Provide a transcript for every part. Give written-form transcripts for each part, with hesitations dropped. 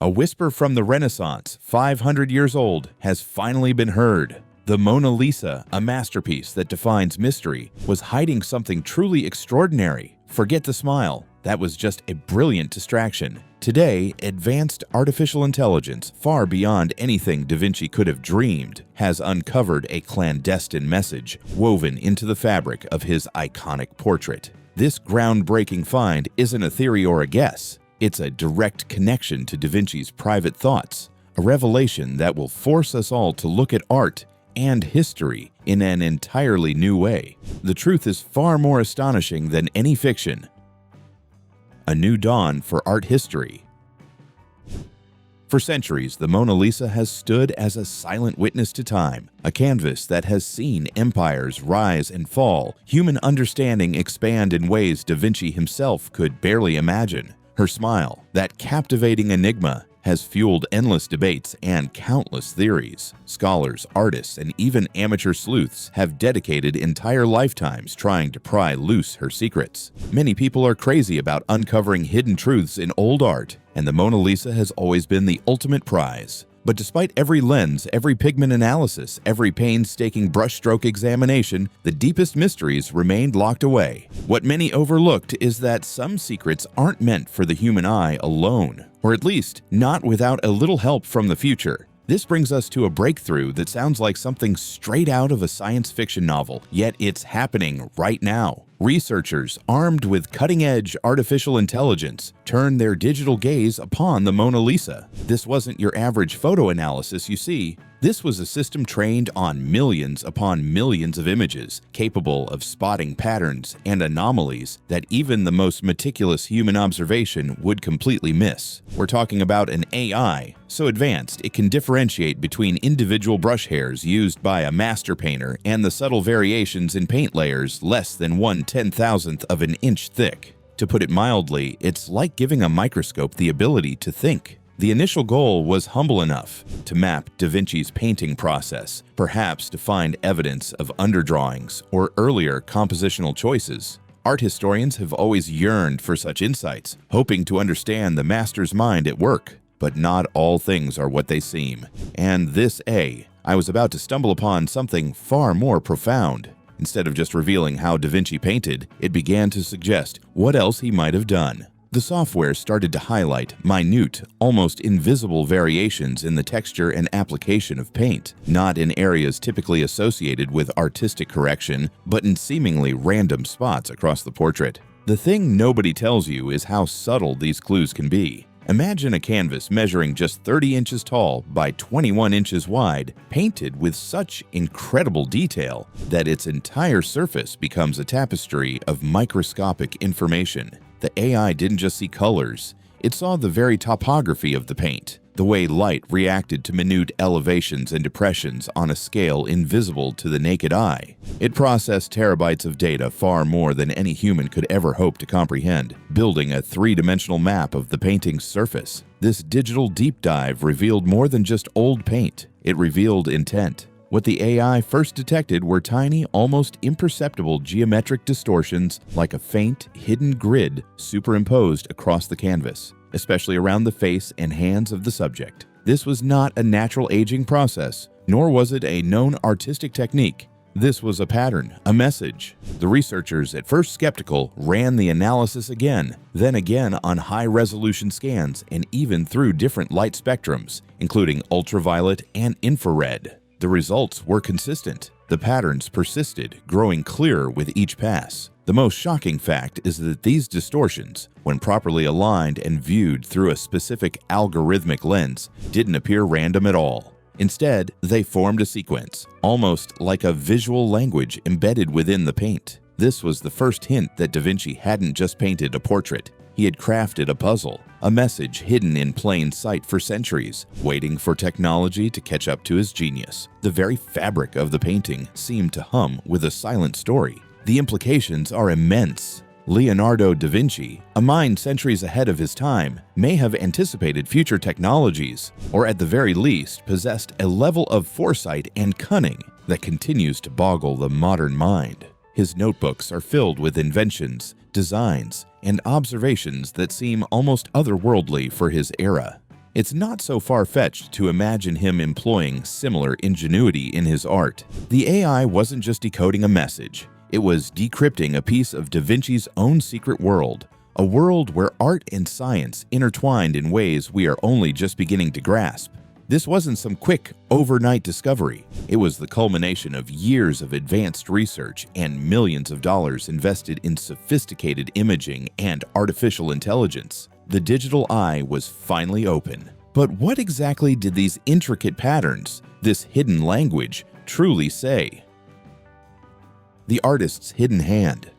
A whisper from the Renaissance, 500 years old, has finally been heard. The Mona Lisa, a masterpiece that defines mystery, was hiding something truly extraordinary. Forget the smile. That was just a brilliant distraction. Today, advanced artificial intelligence, far beyond anything Da Vinci could have dreamed, has uncovered a clandestine message woven into the fabric of his iconic portrait. This groundbreaking find isn't a theory or a guess. It's a direct connection to Da Vinci's private thoughts, a revelation that will force us all to look at art and history in an entirely new way. The truth is far more astonishing than any fiction. A new dawn for art history. For centuries, the Mona Lisa has stood as a silent witness to time, a canvas that has seen empires rise and fall, human understanding expand in ways Da Vinci himself could barely imagine. Her smile, that captivating enigma, has fueled endless debates and countless theories. Scholars, artists, and even amateur sleuths have dedicated entire lifetimes trying to pry loose her secrets. Many people are crazy about uncovering hidden truths in old art, and the Mona Lisa has always been the ultimate prize. But despite every lens, every pigment analysis, every painstaking brushstroke examination, the deepest mysteries remained locked away. What many overlooked is that some secrets aren't meant for the human eye alone, or at least not without a little help from the future. This brings us to a breakthrough that sounds like something straight out of a science fiction novel, yet it's happening right now. Researchers, armed with cutting-edge artificial intelligence, turn their digital gaze upon the Mona Lisa. This wasn't your average photo analysis, you see. This was a system trained on millions upon millions of images, capable of spotting patterns and anomalies that even the most meticulous human observation would completely miss. We're talking about an AI, so advanced it can differentiate between individual brush hairs used by a master painter and the subtle variations in paint layers less than 1/10,000th of an inch thick. To put it mildly, it's like giving a microscope the ability to think. The initial goal was humble enough to map Da Vinci's painting process, perhaps to find evidence of underdrawings or earlier compositional choices. Art historians have always yearned for such insights, hoping to understand the master's mind at work. But not all things are what they seem. And I was about to stumble upon something far more profound. Instead of just revealing how Da Vinci painted, it began to suggest what else he might have done. The software started to highlight minute, almost invisible variations in the texture and application of paint, not in areas typically associated with artistic correction, but in seemingly random spots across the portrait. The thing nobody tells you is how subtle these clues can be. Imagine a canvas measuring just 30 inches tall by 21 inches wide, painted with such incredible detail that its entire surface becomes a tapestry of microscopic information. The AI didn't just see colors, it saw the very topography of the paint, the way light reacted to minute elevations and depressions on a scale invisible to the naked eye. It processed terabytes of data, far more than any human could ever hope to comprehend, building a three-dimensional map of the painting's surface. This digital deep dive revealed more than just old paint. It revealed intent. What the AI first detected were tiny, almost imperceptible geometric distortions, like a faint, hidden grid superimposed across the canvas, especially around the face and hands of the subject. This was not a natural aging process, nor was it a known artistic technique. This was a pattern, a message. The researchers, at first skeptical, ran the analysis again, then again on high-resolution scans and even through different light spectrums, including ultraviolet and infrared. The results were consistent. The patterns persisted, growing clearer with each pass. The most shocking fact is that these distortions, when properly aligned and viewed through a specific algorithmic lens, didn't appear random at all. Instead, they formed a sequence, almost like a visual language embedded within the paint. This was the first hint that Da Vinci hadn't just painted a portrait. He had crafted a puzzle, a message hidden in plain sight for centuries, waiting for technology to catch up to his genius. The very fabric of the painting seemed to hum with a silent story. The implications are immense. Leonardo da Vinci, a mind centuries ahead of his time, may have anticipated future technologies, or at the very least possessed a level of foresight and cunning that continues to boggle the modern mind. His notebooks are filled with inventions, designs, and observations that seem almost otherworldly for his era. It's not so far-fetched to imagine him employing similar ingenuity in his art. The AI wasn't just decoding a message, it was decrypting a piece of Da Vinci's own secret world, a world where art and science intertwined in ways we are only just beginning to grasp. This wasn't some quick, overnight discovery. It was the culmination of years of advanced research and millions of dollars invested in sophisticated imaging and artificial intelligence. The digital eye was finally open. But what exactly did these intricate patterns, this hidden language, truly say? The artist's hidden hand.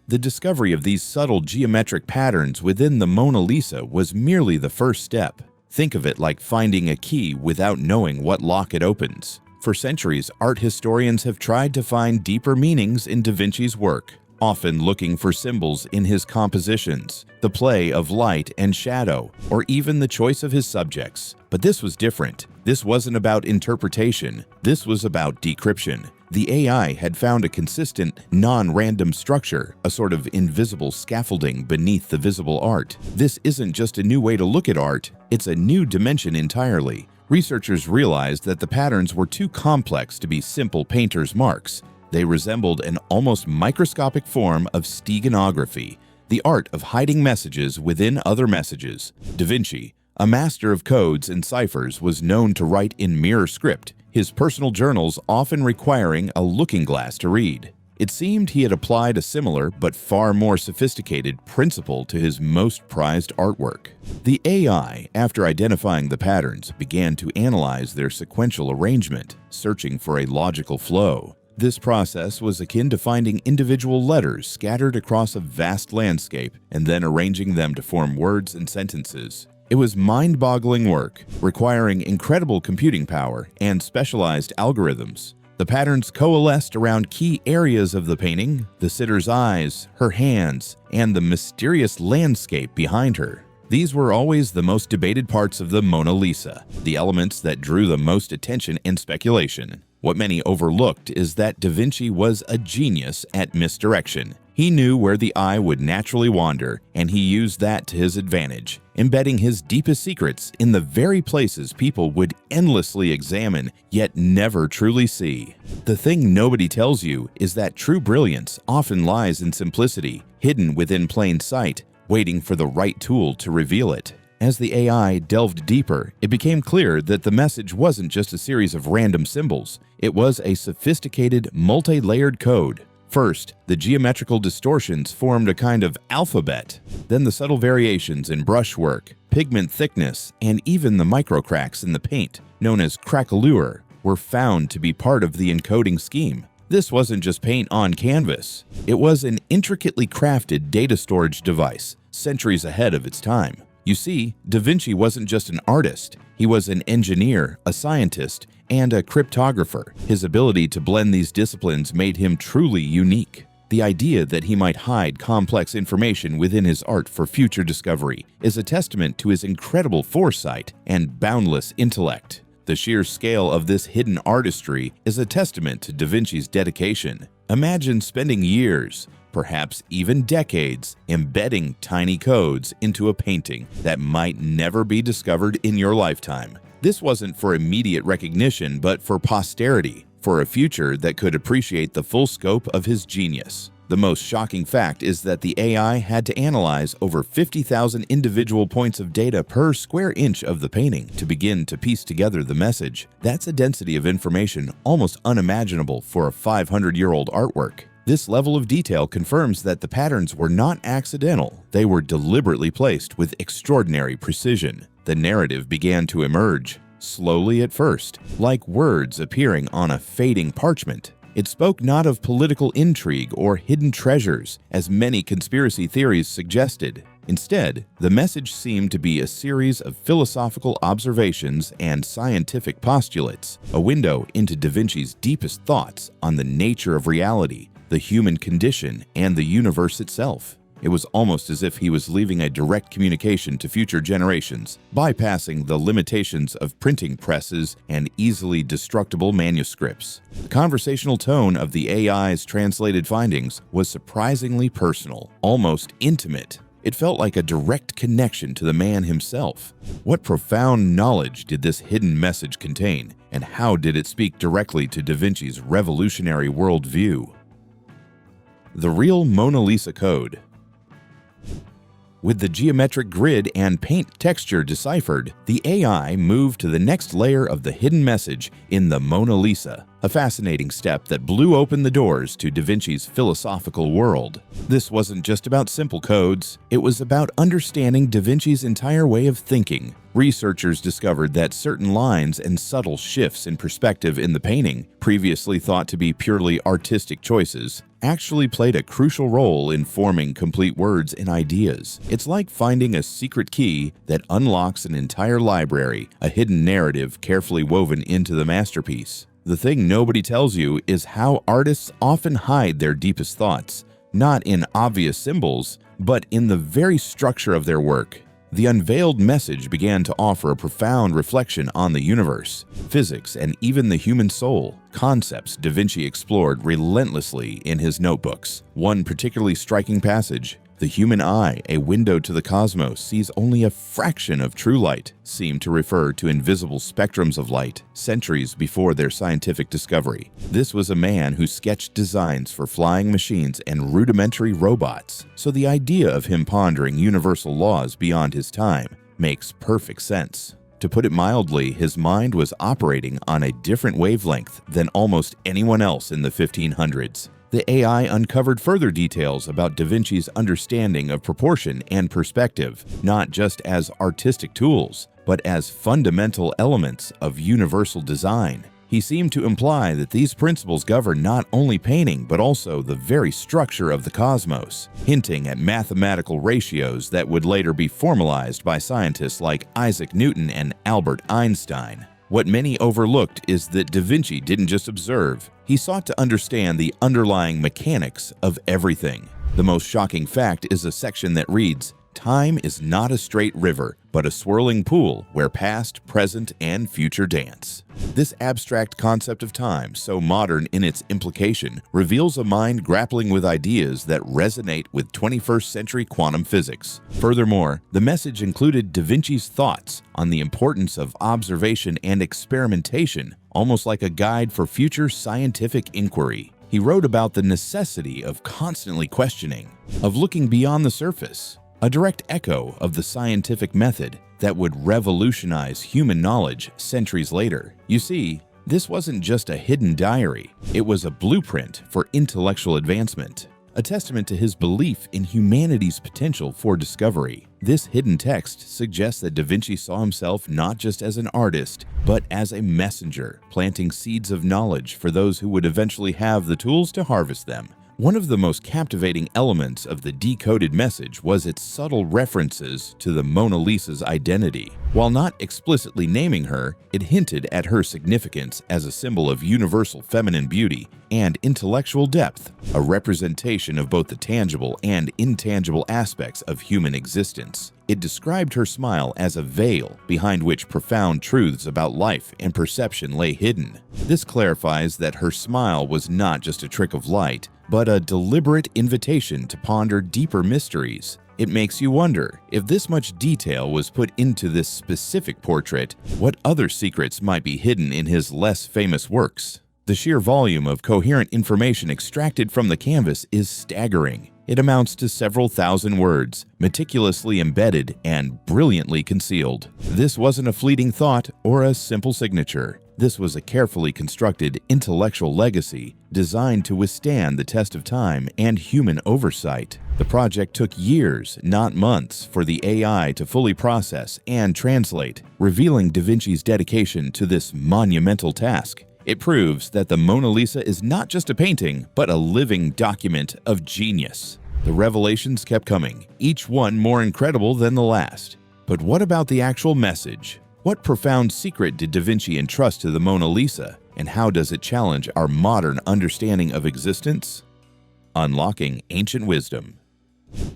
The discovery of these subtle geometric patterns within the Mona Lisa was merely the first step. Think of it like finding a key without knowing what lock it opens. For centuries, art historians have tried to find deeper meanings in Da Vinci's work, often looking for symbols in his compositions, the play of light and shadow, or even the choice of his subjects. But this was different. This wasn't about interpretation. This was about decryption. The AI had found a consistent, non-random structure, a sort of invisible scaffolding beneath the visible art. This isn't just a new way to look at art, it's a new dimension entirely. Researchers realized that the patterns were too complex to be simple painter's marks. They resembled an almost microscopic form of steganography, the art of hiding messages within other messages. Da Vinci, a master of codes and ciphers, was known to write in mirror script, his personal journals often requiring a looking glass to read. It seemed he had applied a similar but far more sophisticated principle to his most prized artwork. The AI, after identifying the patterns, began to analyze their sequential arrangement, searching for a logical flow. This process was akin to finding individual letters scattered across a vast landscape and then arranging them to form words and sentences. It was mind-boggling work, requiring incredible computing power and specialized algorithms. The patterns coalesced around key areas of the painting: the sitter's eyes, her hands, and the mysterious landscape behind her. These were always the most debated parts of the Mona Lisa, the elements that drew the most attention and speculation. What many overlooked is that Da Vinci was a genius at misdirection. He knew where the eye would naturally wander, and he used that to his advantage, embedding his deepest secrets in the very places people would endlessly examine, yet never truly see. The thing nobody tells you is that true brilliance often lies in simplicity, hidden within plain sight, waiting for the right tool to reveal it. As the AI delved deeper, it became clear that the message wasn't just a series of random symbols. It was a sophisticated, multi-layered code. First, the geometrical distortions formed a kind of alphabet. Then the subtle variations in brushwork, pigment thickness, and even the microcracks in the paint, known as craquelure, were found to be part of the encoding scheme. This wasn't just paint on canvas. It was an intricately crafted data storage device, centuries ahead of its time. You see, Da Vinci wasn't just an artist. He was an engineer, a scientist, and a cryptographer. His ability to blend these disciplines made him truly unique. The idea that he might hide complex information within his art for future discovery is a testament to his incredible foresight and boundless intellect. The sheer scale of this hidden artistry is a testament to Da Vinci's dedication. Imagine spending years, perhaps even decades, embedding tiny codes into a painting that might never be discovered in your lifetime. This wasn't for immediate recognition, but for posterity, for a future that could appreciate the full scope of his genius. The most shocking fact is that the AI had to analyze over 50,000 individual points of data per square inch of the painting to begin to piece together the message. That's a density of information almost unimaginable for a 500-year-old artwork. This level of detail confirms that the patterns were not accidental. They were deliberately placed with extraordinary precision. The narrative began to emerge, slowly at first, like words appearing on a fading parchment. It spoke not of political intrigue or hidden treasures, as many conspiracy theories suggested. Instead, the message seemed to be a series of philosophical observations and scientific postulates, a window into Da Vinci's deepest thoughts on the nature of reality, the human condition, and the universe itself. It was almost as if he was leaving a direct communication to future generations, bypassing the limitations of printing presses and easily destructible manuscripts. The conversational tone of the AI's translated findings was surprisingly personal, almost intimate. It felt like a direct connection to the man himself. What profound knowledge did this hidden message contain, and how did it speak directly to Da Vinci's revolutionary worldview? The real Mona Lisa Code. With the geometric grid and paint texture deciphered, the AI moved to the next layer of the hidden message in the Mona Lisa, a fascinating step that blew open the doors to Da Vinci's philosophical world. This wasn't just about simple codes, it was about understanding Da Vinci's entire way of thinking. Researchers discovered that certain lines and subtle shifts in perspective in the painting, previously thought to be purely artistic choices, actually played a crucial role in forming complete words and ideas. It's like finding a secret key that unlocks an entire library, a hidden narrative carefully woven into the masterpiece. The thing nobody tells you is how artists often hide their deepest thoughts, not in obvious symbols, but in the very structure of their work. The unveiled message began to offer a profound reflection on the universe, physics, and even the human soul, concepts Da Vinci explored relentlessly in his notebooks. One particularly striking passage, "The human eye, a window to the cosmos, sees only a fraction of true light," seemed to refer to invisible spectrums of light, centuries before their scientific discovery. This was a man who sketched designs for flying machines and rudimentary robots, so the idea of him pondering universal laws beyond his time makes perfect sense. To put it mildly, his mind was operating on a different wavelength than almost anyone else in the 1500s. The AI uncovered further details about Da Vinci's understanding of proportion and perspective, not just as artistic tools, but as fundamental elements of universal design. He seemed to imply that these principles govern not only painting but also the very structure of the cosmos, hinting at mathematical ratios that would later be formalized by scientists like Isaac Newton and Albert Einstein. What many overlooked is that Da Vinci didn't just observe, he sought to understand the underlying mechanics of everything. The most shocking fact is a section that reads, "Time is not a straight river, but a swirling pool where past, present, and future dance." This abstract concept of time, so modern in its implication, reveals a mind grappling with ideas that resonate with 21st century quantum physics. Furthermore, the message included Da Vinci's thoughts on the importance of observation and experimentation, almost like a guide for future scientific inquiry. He wrote about the necessity of constantly questioning, of looking beyond the surface, a direct echo of the scientific method that would revolutionize human knowledge centuries later. You see, this wasn't just a hidden diary, it was a blueprint for intellectual advancement, a testament to his belief in humanity's potential for discovery. This hidden text suggests that Da Vinci saw himself not just as an artist, but as a messenger, planting seeds of knowledge for those who would eventually have the tools to harvest them. One of the most captivating elements of the decoded message was its subtle references to the Mona Lisa's identity. While not explicitly naming her, it hinted at her significance as a symbol of universal feminine beauty and intellectual depth, a representation of both the tangible and intangible aspects of human existence. It described her smile as a veil behind which profound truths about life and perception lay hidden. This clarifies that her smile was not just a trick of light, but a deliberate invitation to ponder deeper mysteries. It makes you wonder, if this much detail was put into this specific portrait, what other secrets might be hidden in his less famous works? The sheer volume of coherent information extracted from the canvas is staggering. It amounts to several thousand words, meticulously embedded and brilliantly concealed. This wasn't a fleeting thought or a simple signature. This was a carefully constructed intellectual legacy designed to withstand the test of time and human oversight. The project took years, not months, for the AI to fully process and translate, revealing Da Vinci's dedication to this monumental task. It proves that the Mona Lisa is not just a painting, but a living document of genius. The revelations kept coming, each one more incredible than the last. But what about the actual message? What profound secret did Da Vinci entrust to the Mona Lisa, and how does it challenge our modern understanding of existence? Unlocking ancient wisdom.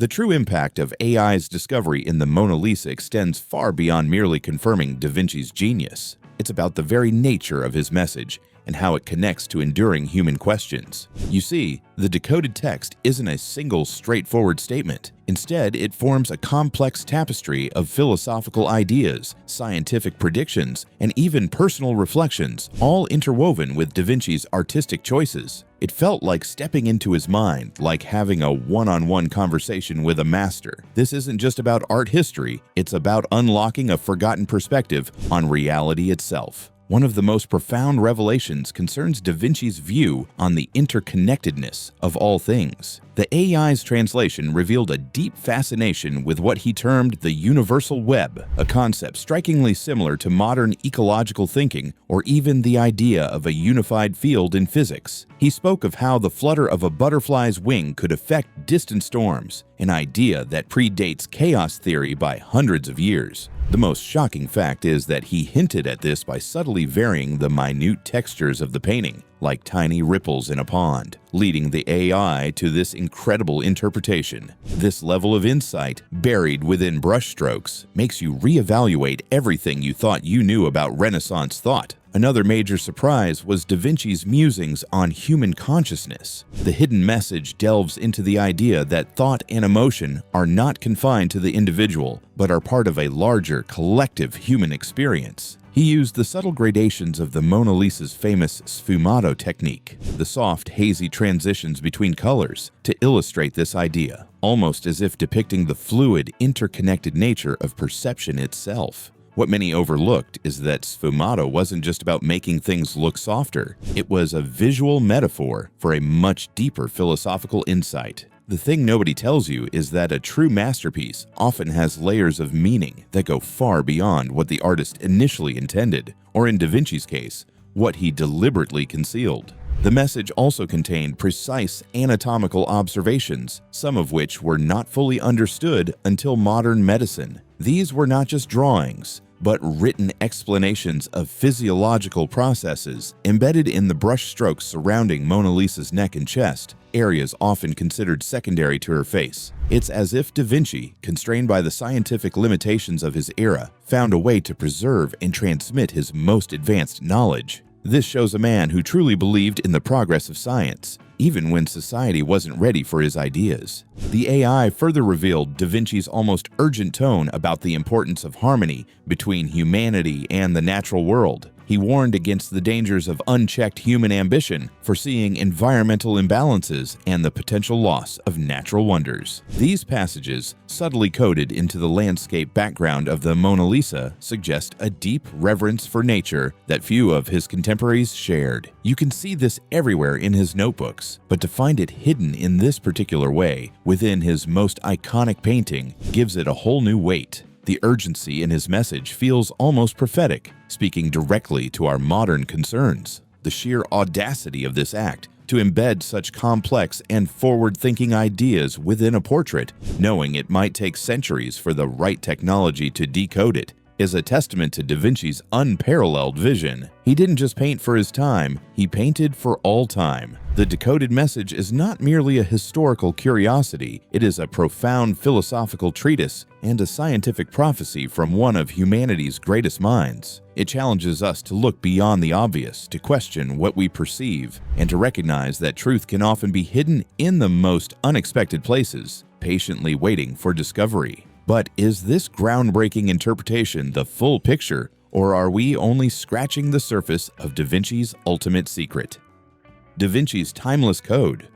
The true impact of AI's discovery in the Mona Lisa extends far beyond merely confirming Da Vinci's genius. It's about the very nature of his message and how it connects to enduring human questions. You see, the decoded text isn't a single straightforward statement. Instead, it forms a complex tapestry of philosophical ideas, scientific predictions, and even personal reflections, all interwoven with Da Vinci's artistic choices. It felt like stepping into his mind, like having a one-on-one conversation with a master. This isn't just about art history, it's about unlocking a forgotten perspective on reality itself. One of the most profound revelations concerns Da Vinci's view on the interconnectedness of all things. The AI's translation revealed a deep fascination with what he termed the universal web, a concept strikingly similar to modern ecological thinking or even the idea of a unified field in physics. He spoke of how the flutter of a butterfly's wing could affect distant storms, an idea that predates chaos theory by hundreds of years. The most shocking fact is that he hinted at this by subtly varying the minute textures of the painting, like tiny ripples in a pond, leading the AI to this incredible interpretation. This level of insight, buried within brushstrokes, makes you reevaluate everything you thought you knew about Renaissance thought. Another major surprise was Da Vinci's musings on human consciousness. The hidden message delves into the idea that thought and emotion are not confined to the individual, but are part of a larger, collective human experience. He used the subtle gradations of the Mona Lisa's famous sfumato technique, the soft, hazy transitions between colors, to illustrate this idea, almost as if depicting the fluid, interconnected nature of perception itself. What many overlooked is that sfumato wasn't just about making things look softer. It was a visual metaphor for a much deeper philosophical insight. The thing nobody tells you is that a true masterpiece often has layers of meaning that go far beyond what the artist initially intended, or in Da Vinci's case, what he deliberately concealed. The message also contained precise anatomical observations, some of which were not fully understood until modern medicine. These were not just drawings, but written explanations of physiological processes embedded in the brushstrokes surrounding Mona Lisa's neck and chest, areas often considered secondary to her face. It's as if Da Vinci, constrained by the scientific limitations of his era, found a way to preserve and transmit his most advanced knowledge. This shows a man who truly believed in the progress of science, even when society wasn't ready for his ideas. The AI further revealed Da Vinci's almost urgent tone about the importance of harmony between humanity and the natural world. He warned against the dangers of unchecked human ambition, foreseeing environmental imbalances and the potential loss of natural wonders. These passages, subtly coded into the landscape background of the Mona Lisa, suggest a deep reverence for nature that few of his contemporaries shared. You can see this everywhere in his notebooks, but to find it hidden in this particular way, within his most iconic painting, gives it a whole new weight. The urgency in his message feels almost prophetic, speaking directly to our modern concerns. The sheer audacity of this act, to embed such complex and forward-thinking ideas within a portrait, knowing it might take centuries for the right technology to decode it, is a testament to Da Vinci's unparalleled vision. He didn't just paint for his time, he painted for all time. The decoded message is not merely a historical curiosity, it is a profound philosophical treatise and a scientific prophecy from one of humanity's greatest minds. It challenges us to look beyond the obvious, to question what we perceive, and to recognize that truth can often be hidden in the most unexpected places, patiently waiting for discovery. But is this groundbreaking interpretation the full picture, or are we only scratching the surface of Da Vinci's ultimate secret? Da Vinci's timeless code.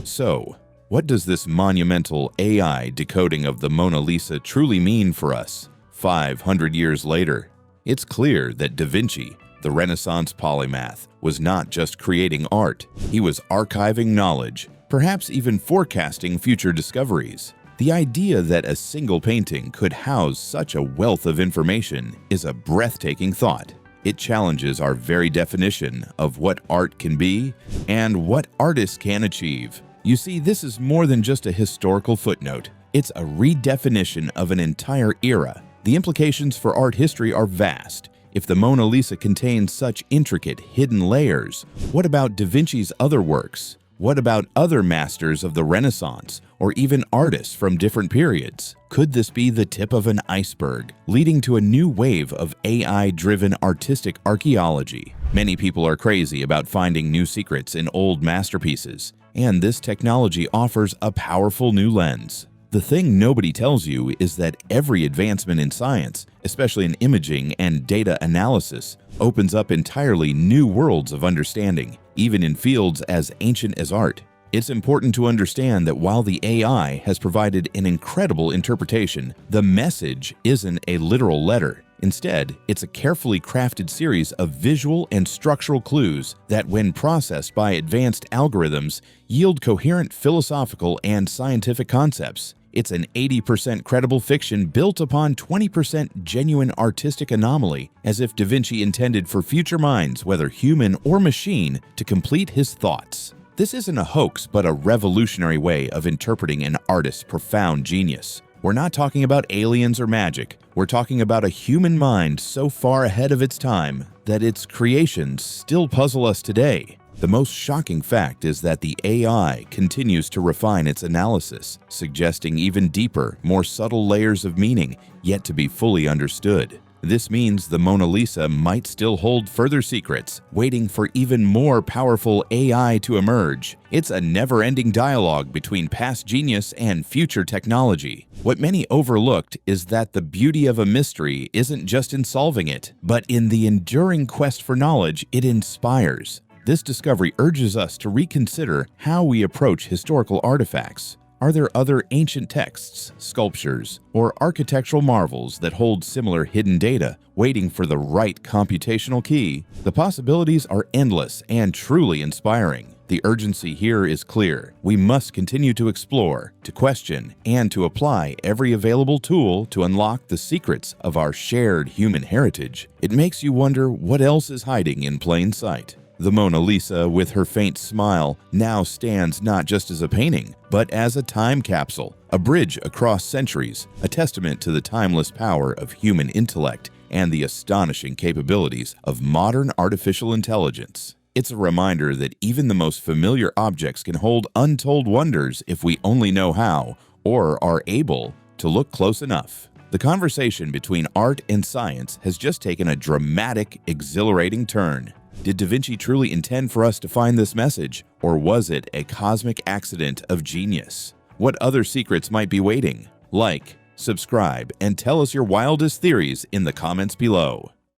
So, what does this monumental AI decoding of the Mona Lisa truly mean for us 500 years later? It's clear that Da Vinci, the Renaissance polymath, was not just creating art, he was archiving knowledge, perhaps even forecasting future discoveries. The idea that a single painting could house such a wealth of information is a breathtaking thought. It challenges our very definition of what art can be and what artists can achieve. You see, this is more than just a historical footnote. It's a redefinition of an entire era. The implications for art history are vast. If the Mona Lisa contains such intricate, hidden layers, what about Da Vinci's other works? What about other masters of the Renaissance, or even artists from different periods? Could this be the tip of an iceberg, leading to a new wave of AI-driven artistic archaeology? Many people are crazy about finding new secrets in old masterpieces, and this technology offers a powerful new lens. The thing nobody tells you is that every advancement in science, especially in imaging and data analysis, opens up entirely new worlds of understanding, even in fields as ancient as art. It's important to understand that while the AI has provided an incredible interpretation, the message isn't a literal letter. Instead, it's a carefully crafted series of visual and structural clues that, when processed by advanced algorithms, yield coherent philosophical and scientific concepts. It's an 80% credible fiction built upon 20% genuine artistic anomaly, as if Da Vinci intended for future minds, whether human or machine, to complete his thoughts. This isn't a hoax, but a revolutionary way of interpreting an artist's profound genius. We're not talking about aliens or magic. We're talking about a human mind so far ahead of its time that its creations still puzzle us today. The most shocking fact is that the AI continues to refine its analysis, suggesting even deeper, more subtle layers of meaning yet to be fully understood. This means the Mona Lisa might still hold further secrets, waiting for even more powerful AI to emerge. It's a never-ending dialogue between past genius and future technology. What many overlooked is that the beauty of a mystery isn't just in solving it, but in the enduring quest for knowledge it inspires. This discovery urges us to reconsider how we approach historical artifacts. Are there other ancient texts, sculptures, or architectural marvels that hold similar hidden data, waiting for the right computational key? The possibilities are endless and truly inspiring. The urgency here is clear. We must continue to explore, to question, and to apply every available tool to unlock the secrets of our shared human heritage. It makes you wonder what else is hiding in plain sight. The Mona Lisa, with her faint smile, now stands not just as a painting, but as a time capsule, a bridge across centuries, a testament to the timeless power of human intellect and the astonishing capabilities of modern artificial intelligence. It's a reminder that even the most familiar objects can hold untold wonders if we only know how, or are able, to look close enough. The conversation between art and science has just taken a dramatic, exhilarating turn. Did Da Vinci truly intend for us to find this message, or was it a cosmic accident of genius? What other secrets might be waiting? Like, subscribe, and tell us your wildest theories in the comments below.